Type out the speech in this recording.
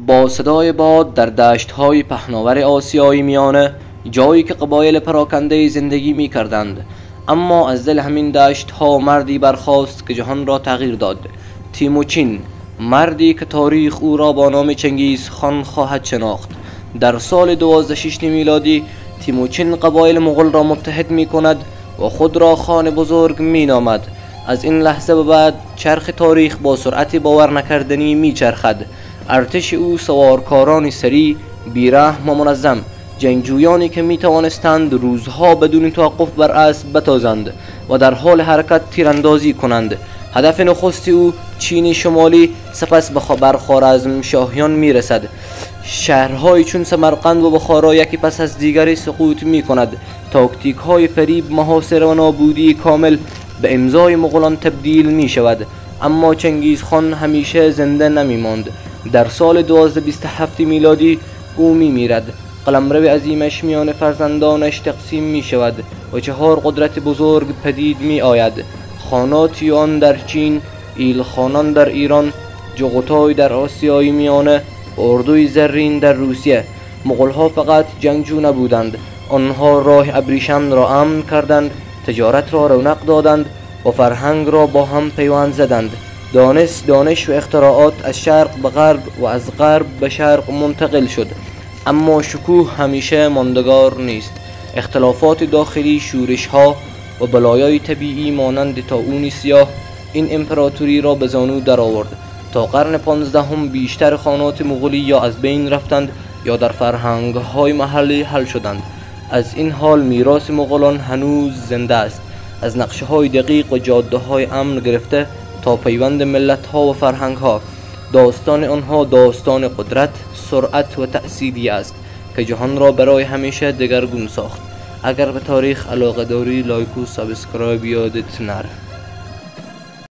با صدای باد در دشت‌های پهناور آسیای میانه، جایی که قبایل پراکنده زندگی می کردند، اما از دل همین دشت‌ها مردی برخاست که جهان را تغییر داد. تیموچین، مردی که تاریخ او را با نام چنگیز خان خواهد شناخت. در سال 1206 میلادی تیموچین قبایل مغول را متحد می کند و خود را خان بزرگ می نامد. از این لحظه به بعد چرخ تاریخ با سرعت باور نکردنی می چرخد. ارتش او سوارکارانی سریع، بیرحم و منظم، جنگجویانی که می توانستند روزها بدون توقف بر اسب بتازند و در حال حرکت تیراندازی کنند. هدف نخست او چین شمالی، سپس به خوارزم شاهیان می رسد. شهرهای چون سمرقند و بخارا یکی پس از دیگری سقوط می کند. تاکتیک های فریب، محاصره و نابودی کامل به امضای مغولان تبدیل می شود. اما چنگیز خان همیشه زنده نمی ماند. در سال 1227 میلادی او می میرد. قلمرو عظیمش میان فرزندانش تقسیم می شود و 4 قدرت بزرگ پدید می آید: خانات یوان در چین، ایلخانان در ایران، جغتای در آسیای میانه و اردوی زرین در روسیه. مغول‌ها فقط جنگجو نبودند، آنها راه ابریشم را امن کردند، تجارت را رونق دادند و فرهنگ را با هم پیوند زدند. دانش و اختراعات از شرق به غرب و از غرب به شرق منتقل شد. اما شکوه همیشه ماندگار نیست. اختلافات داخلی، شورش‌ها و بلایای طبیعی مانند طاعون سیاه این امپراتوری را به زانو درآورد. تا قرن 15 بیشتر خانات مغولی یا از بین رفتند یا در فرهنگ‌های محلی حل شدند. از این حال میراث مغولان هنوز زنده است، از نقشه‌های دقیق و جاده‌های امن گرفته تا پیوند ملت‌ها و فرهنگ‌ها. داستان آنها داستان قدرت، سرعت و تأثیری است که جهان را برای همیشه دگرگون ساخت. اگر به تاریخ علاقه داری، لایک و سابسکرایب یادت نره.